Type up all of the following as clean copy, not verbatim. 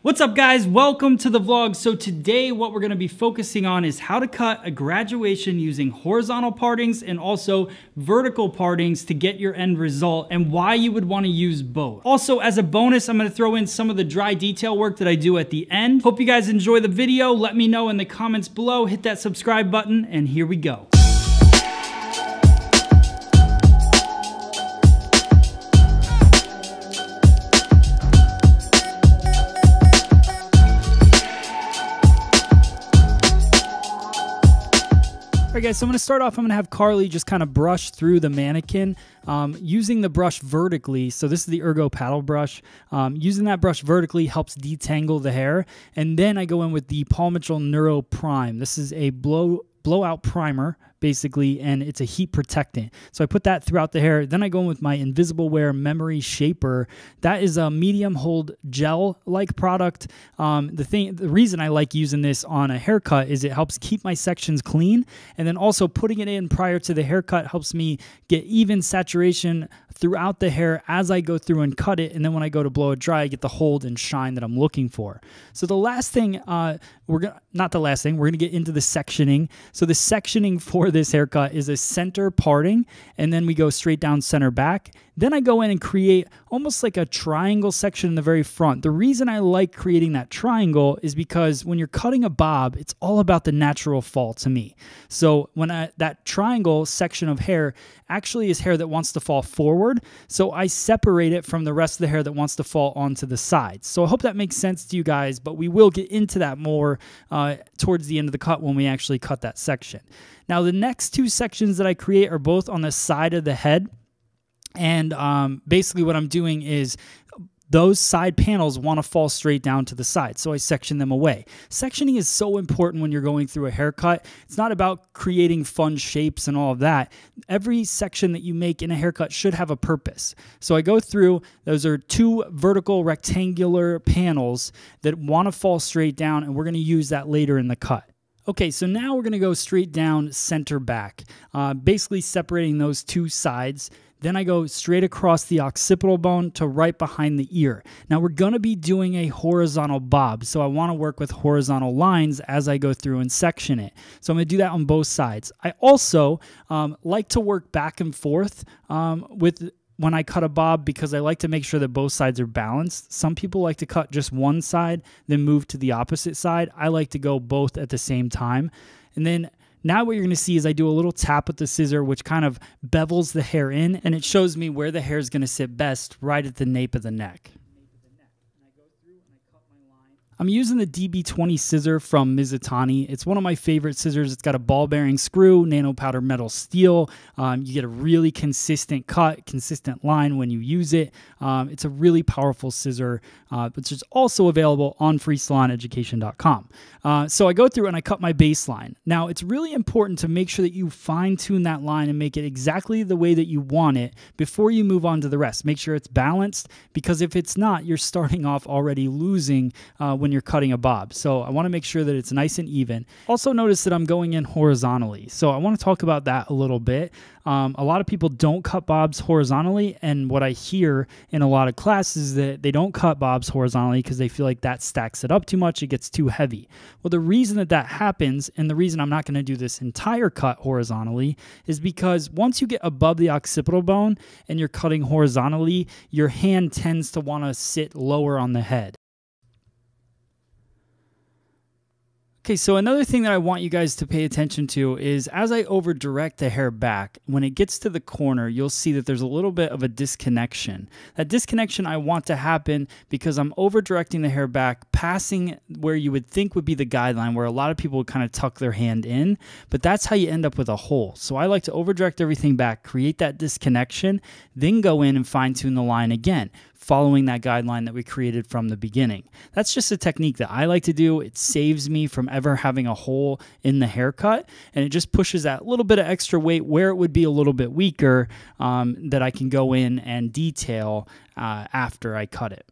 What's up guys, welcome to the vlog. So today what we're going to be focusing on is how to cut a graduation using horizontal partings and also vertical partings to get your end result and why you would want to use both. Also, as a bonus, I'm going to throw in some of the dry detail work that I do at the end. Hope you guys enjoy the video. Let me know in the comments below, hit that subscribe button, and here we go. Alright guys, so I'm going to start off, I'm going to have Carly just kind of brush through the mannequin using the brush vertically. So this is the Ergo paddle brush. Using that brush vertically helps detangle the hair. And then I go in with the Paul Mitchell Neuro Prime. This is a blowout primer basically, and it's a heat protectant. So I put that throughout the hair. Then I go in with my Invisible Wear Memory Shaper. That is a medium hold gel-like product. The reason I like using this on a haircut is it helps keep my sections clean, and then also putting it in prior to the haircut helps me get even saturation throughout the hair as I go through and cut it, and then when I go to blow it dry, I get the hold and shine that I'm looking for. So the last thing, we're gonna get into the sectioning. So the sectioning for this haircut is a center parting, and then we go straight down center back. Then I go in and create almost like a triangle section in the very front. The reason I like creating that triangle is because when you're cutting a bob, it's all about the natural fall to me. So when that triangle section of hair actually is hair that wants to fall forward, so I separate it from the rest of the hair that wants to fall onto the sides. So I hope that makes sense to you guys, but we will get into that more towards the end of the cut when we actually cut that section. Now the next two sections that I create are both on the side of the head. And basically what I'm doing is those side panels want to fall straight down to the side, so I section them away. Sectioning is so important when you're going through a haircut. It's not about creating fun shapes and all of that. Every section that you make in a haircut should have a purpose. So I go through, those are two vertical rectangular panels that want to fall straight down, and we're going to use that later in the cut. Okay, so now we're going to go straight down center back, basically separating those two sides. Then I go straight across the occipital bone to right behind the ear. Now we're going to be doing a horizontal bob, so I want to work with horizontal lines as I go through and section it. So I'm going to do that on both sides. I also like to work back and forth when I cut a bob because I like to make sure that both sides are balanced. Some people like to cut just one side, then move to the opposite side. I like to go both at the same time. And then now what you're going to see is I do a little tap with the scissor, which kind of bevels the hair in, and it shows me where the hair is going to sit best, right at the nape of the neck. I'm using the DB20 scissor from Mizutani. It's one of my favorite scissors. It's got a ball bearing screw, nano powder metal steel. You get a really consistent cut, consistent line when you use it. It's a really powerful scissor, which is also available on freesaloneducation.com. So I go through and I cut my baseline. Now it's really important to make sure that you fine tune that line and make it exactly the way that you want it before you move on to the rest. Make sure it's balanced, because if it's not, you're starting off already losing when you're cutting a bob. So I want to make sure that it's nice and even. Also notice that I'm going in horizontally. So I want to talk about that a little bit. A lot of people don't cut bobs horizontally, and what I hear in a lot of classes is that they don't cut bobs horizontally because they feel like that stacks it up too much, it gets too heavy. Well, the reason that that happens, and the reason I'm not going to do this entire cut horizontally, is because once you get above the occipital bone and you're cutting horizontally, your hand tends to want to sit lower on the head. Okay, so another thing that I want you guys to pay attention to is as I over direct the hair back, when it gets to the corner, you'll see that there's a little bit of a disconnection. That disconnection I want to happen because I'm over directing the hair back, passing where you would think would be the guideline, where a lot of people would kind of tuck their hand in, but that's how you end up with a hole. So I like to over direct everything back, create that disconnection, then go in and fine tune the line again, following that guideline that we created from the beginning. That's just a technique that I like to do. It saves me from ever having a hole in the haircut, and it just pushes that little bit of extra weight where it would be a little bit weaker that I can go in and detail after I cut it.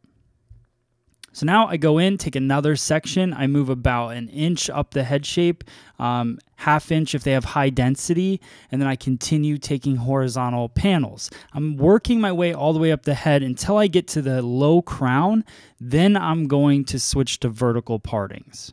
So now I go in, take another section, I move about an inch up the head shape, half inch if they have high density, and then I continue taking horizontal panels. I'm working my way all the way up the head until I get to the low crown, then I'm going to switch to vertical partings.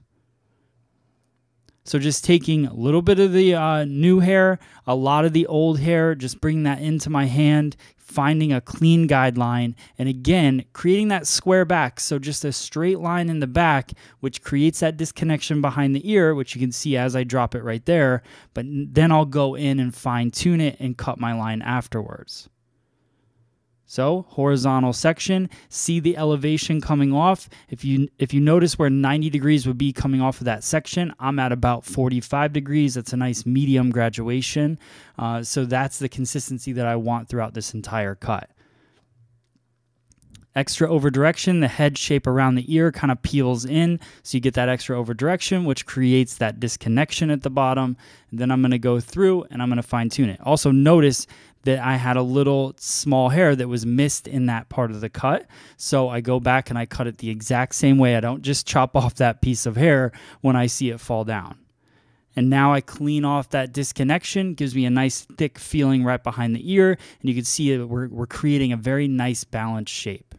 So just taking a little bit of the new hair, a lot of the old hair, just bringing that into my hand, finding a clean guideline, and again, creating that square back. So just a straight line in the back, which creates that disconnection behind the ear, which you can see as I drop it right there. But then I'll go in and fine tune it and cut my line afterwards. So horizontal section, see the elevation coming off. If you notice where 90 degrees would be coming off of that section, I'm at about 45 degrees. That's a nice medium graduation. So that's the consistency that I want throughout this entire cut. Extra over direction, the head shape around the ear kind of peels in, so you get that extra over direction, which creates that disconnection at the bottom. And then I'm going to go through and I'm going to fine tune it. Also notice that I had a little small hair that was missed in that part of the cut. So I go back and I cut it the exact same way. I don't just chop off that piece of hair when I see it fall down. And now I clean off that disconnection, gives me a nice thick feeling right behind the ear. And you can see we're creating a very nice balanced shape.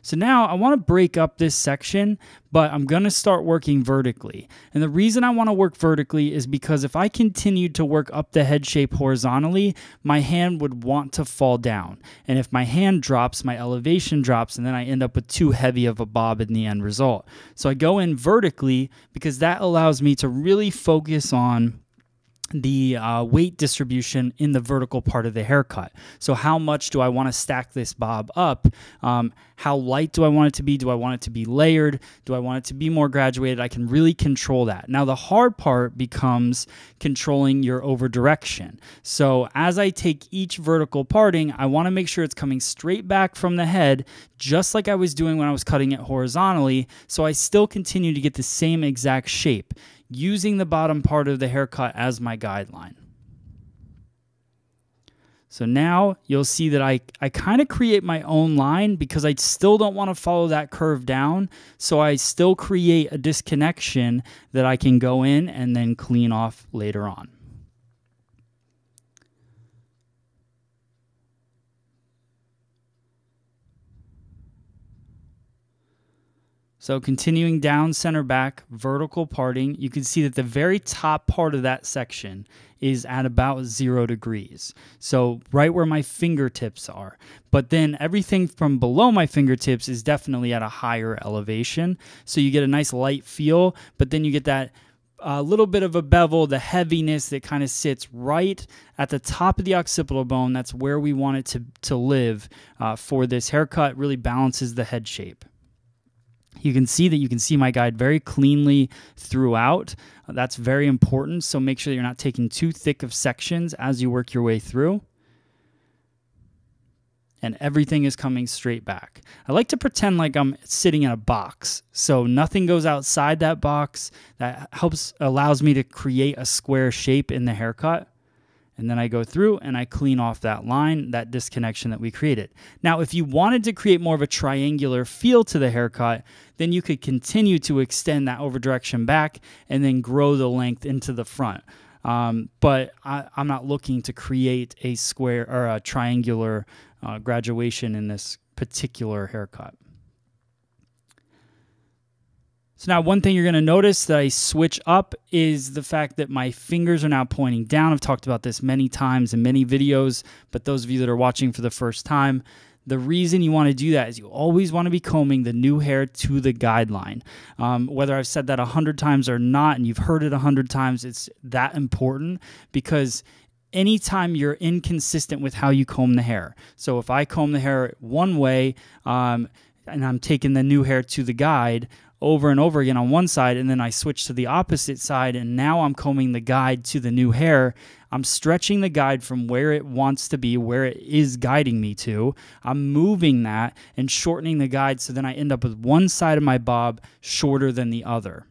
So now I want to break up this section, but I'm going to start working vertically. And the reason I want to work vertically is because if I continued to work up the head shape horizontally, my hand would want to fall down. And if my hand drops, my elevation drops, and then I end up with too heavy of a bob in the end result. So I go in vertically because that allows me to really focus on the weight distribution in the vertical part of the haircut. So how much do I want to stack this bob up? How light do I want it to be? Do I want it to be layered? Do I want it to be more graduated? I can really control that. Now the hard part becomes controlling your over direction. So as I take each vertical parting, I want to make sure it's coming straight back from the head, just like I was doing when I was cutting it horizontally, so I still continue to get the same exact shape, using the bottom part of the haircut as my guideline. So now you'll see that I kind of create my own line because I still don't want to follow that curve down. So I still create a disconnection that I can go in and then clean off later on. So continuing down center back, vertical parting, you can see that the very top part of that section is at about 0 degrees. So right where my fingertips are. But then everything from below my fingertips is definitely at a higher elevation. So you get a nice light feel, but then you get that little bit of a bevel, the heaviness that kind of sits right at the top of the occipital bone. That's where we want it to live for this haircut. Really balances the head shape. You can see my guide very cleanly throughout. That's very important, so make sure that you're not taking too thick of sections as you work your way through. And everything is coming straight back. I like to pretend like I'm sitting in a box, so nothing goes outside that box. That allows me to create a square shape in the haircut. And then I go through and I clean off that line, that disconnection that we created. Now, if you wanted to create more of a triangular feel to the haircut, then you could continue to extend that over direction back and then grow the length into the front. But I'm not looking to create a square or a triangular graduation in this particular haircut. So now one thing you're going to notice that I switch up is the fact that my fingers are now pointing down. I've talked about this many times in many videos, but those of you that are watching for the first time, the reason you want to do that is you always want to be combing the new hair to the guideline. Whether I've said that 100 times or not, and you've heard it 100 times, it's that important because anytime you're inconsistent with how you comb the hair. So if I comb the hair one way and I'm taking the new hair to the guide over and over again on one side, and then I switch to the opposite side, and now I'm combing the guide to the new hair, I'm stretching the guide from where it wants to be, where it is guiding me to. I'm moving that and shortening the guide, so then I end up with one side of my bob shorter than the other.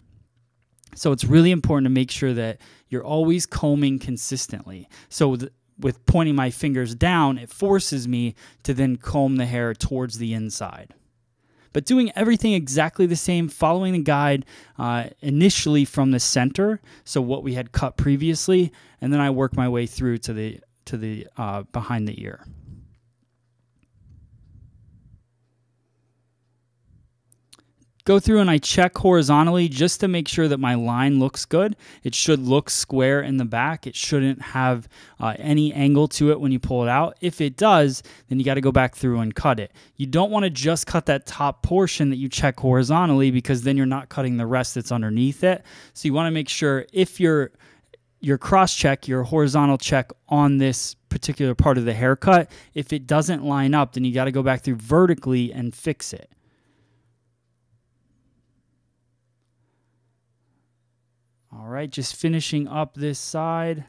So it's really important to make sure that you're always combing consistently. So with pointing my fingers down, it forces me to then comb the hair towards the inside. But doing everything exactly the same, following the guide initially from the center, so what we had cut previously, and then I work my way through to the behind the ear. Go through and I check horizontally just to make sure that my line looks good. It should look square in the back. It shouldn't have any angle to it when you pull it out. If it does, then you got to go back through and cut it. You don't want to just cut that top portion that you check horizontally, because then you're not cutting the rest that's underneath it. So you want to make sure if your cross check, your horizontal check on this particular part of the haircut, if it doesn't line up, then you got to go back through vertically and fix it. All right, just finishing up this side.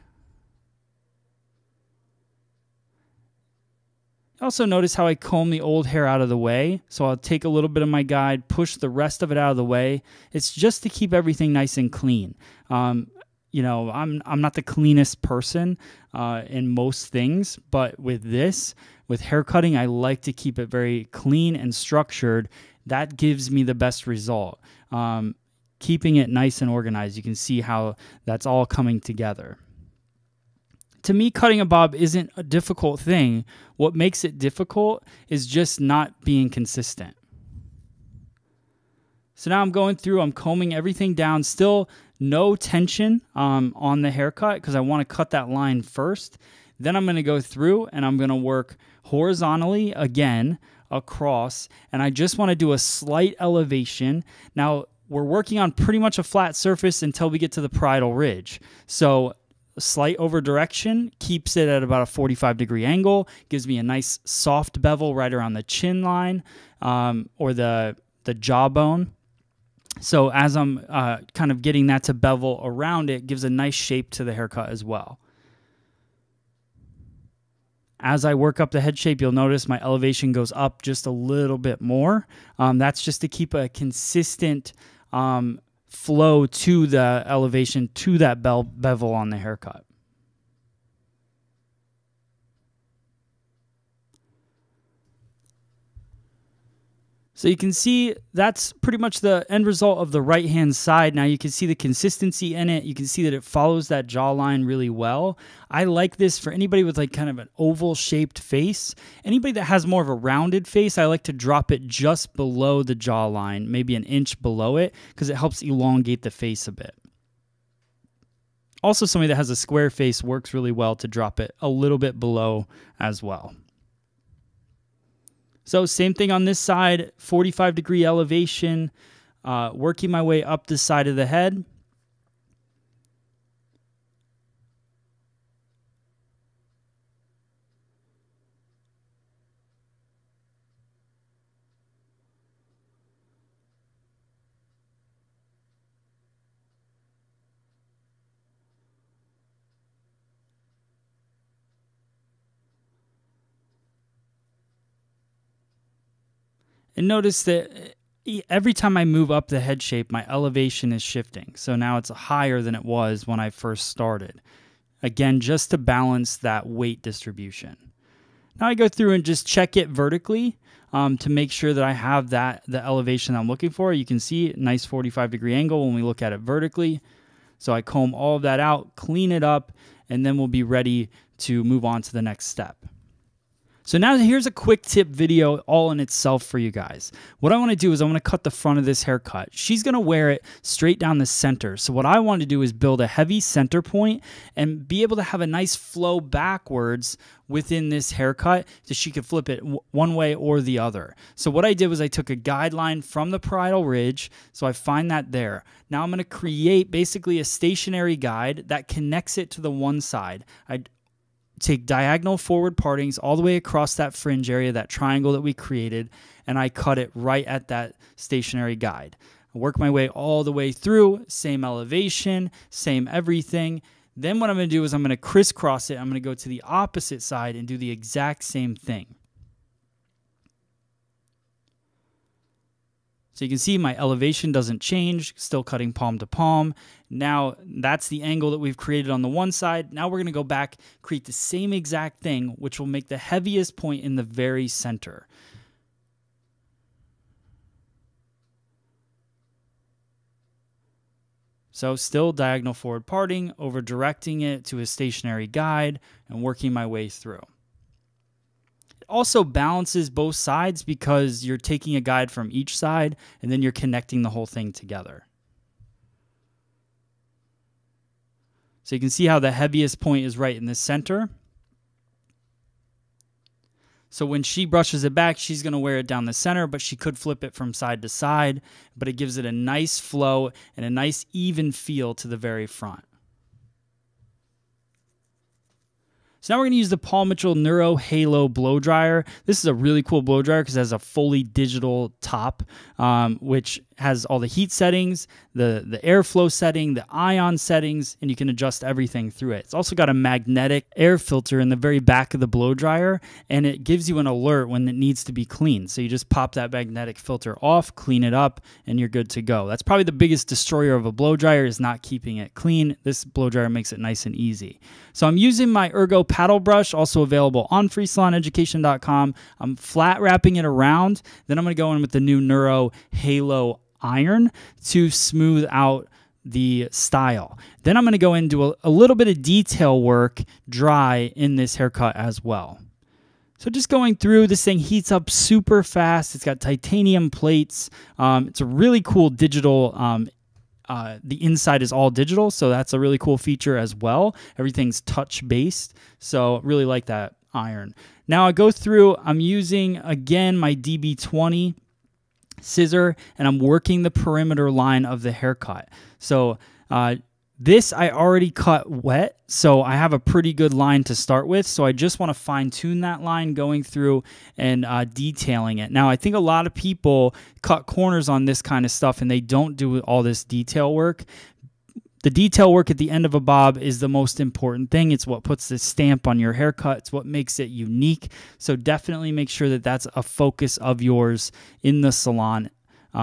Also notice how I comb the old hair out of the way. So I'll take a little bit of my guide, push the rest of it out of the way. It's just to keep everything nice and clean. You know, I'm not the cleanest person in most things, but with hair cutting, I like to keep it very clean and structured. That gives me the best result. Keeping it nice and organized, you can see how that's all coming together. To me, cutting a bob isn't a difficult thing. What makes it difficult is just not being consistent. So now I'm going through, I'm combing everything down, still no tension on the haircut, because I want to cut that line first. Then I'm going to go through and I'm going to work horizontally again across, and I just want to do a slight elevation. Now, we're working on pretty much a flat surface until we get to the parietal ridge. So slight over direction keeps it at about a 45-degree angle, gives me a nice soft bevel right around the chin line or the jawbone. So as I'm kind of getting that to bevel around it, gives a nice shape to the haircut as well. As I work up the head shape, you'll notice my elevation goes up just a little bit more. That's just to keep a consistent flow to the elevation, to that bevel on the haircut. So you can see that's pretty much the end result of the right-hand side. Now you can see the consistency in it. You can see that it follows that jawline really well. I like this for anybody with like kind of an oval-shaped face. Anybody that has more of a rounded face, I like to drop it just below the jawline, maybe an inch below it, because it helps elongate the face a bit. Also, somebody that has a square face works really well to drop it a little bit below as well. So same thing on this side, 45-degree elevation, working my way up the side of the head. And notice that every time I move up the head shape, my elevation is shifting. So now it's higher than it was when I first started. Again, just to balance that weight distribution. Now I go through and just check it vertically to make sure that I have the elevation I'm looking for. You can see nice 45-degree angle when we look at it vertically. So I comb all of that out, clean it up, and then we'll be ready to move on to the next step. So now here's a quick tip video all in itself for you guys. What I want to do is I want to cut the front of this haircut. She's going to wear it straight down the center. So what I want to do is build a heavy center point and be able to have a nice flow backwards within this haircut so she could flip it one way or the other. So what I did was I took a guideline from the parietal ridge. So I find that there. Now I'm going to create basically a stationary guide that connects it to the one side. I take diagonal forward partings all the way across that fringe area, that triangle that we created, and I cut it right at that stationary guide. I work my way all the way through, same elevation, same everything. Then what I'm going to do is I'm going to crisscross it. I'm going to go to the opposite side and do the exact same thing. So you can see my elevation doesn't change, still cutting palm to palm. Now that's the angle that we've created on the one side. Now we're gonna go back, create the same exact thing, which will make the heaviest point in the very center. So still diagonal forward parting, over directing it to a stationary guide and working my way through. It also balances both sides because you're taking a guide from each side and then you're connecting the whole thing together. So you can see how the heaviest point is right in the center. So when she brushes it back, she's going to wear it down the center, but she could flip it from side to side, but it gives it a nice flow and a nice even feel to the very front. So now we're going to use the Paul Mitchell Neuro Halo blow dryer. This is a really cool blow dryer because it has a fully digital top, which has all the heat settings, the airflow setting, the ion settings, and you can adjust everything through it. It's also got a magnetic air filter in the very back of the blow dryer, and it gives you an alert when it needs to be cleaned. So you just pop that magnetic filter off, clean it up, and you're good to go. That's probably the biggest destroyer of a blow dryer, is not keeping it clean. This blow dryer makes it nice and easy. So I'm using my Ergo paddle brush, also available on freesaloneducation.com. I'm flat wrapping it around. Then I'm going to go in with the new Neuro Halo iron to smooth out the style. Then I'm going to go into a little bit of detail work dry in this haircut as well. So just going through, this thing heats up super fast. It's got titanium plates. It's a really cool digital, the inside is all digital, so that's a really cool feature as well. Everything's touch based, so really like that iron. Now I go through, I'm using again my DB20 scissor, and I'm working the perimeter line of the haircut. So this I already cut wet, so I have a pretty good line to start with. So I just want to fine tune that line going through and detailing it. Now I think a lot of people cut corners on this kind of stuff and they don't do all this detail work. The detail work at the end of a bob is the most important thing. It's what puts the stamp on your haircut. It's what makes it unique. So definitely make sure that that's a focus of yours in the salon.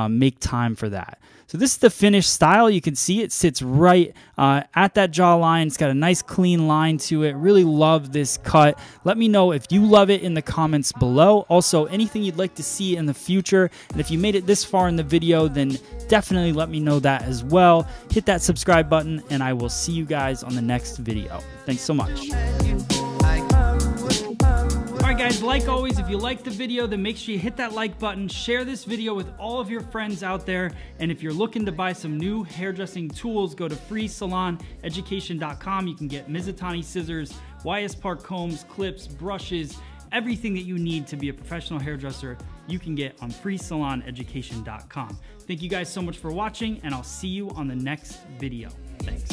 Make time for that. So this is the finished style. You can see it sits right at that jawline. It's got a nice clean line to it. Really love this cut. Let me know if you love it in the comments below. Also, anything you'd like to see in the future. And if you made it this far in the video, then definitely let me know that as well. Hit that subscribe button, and I will see you guys on the next video. Thanks so much. Alright guys, like always, if you liked the video, then make sure you hit that like button, share this video with all of your friends out there, and if you're looking to buy some new hairdressing tools, go to freesaloneducation.com. You can get Mizutani scissors, YS Park combs, clips, brushes, everything that you need to be a professional hairdresser, you can get on freesaloneducation.com. Thank you guys so much for watching, and I'll see you on the next video. Thanks.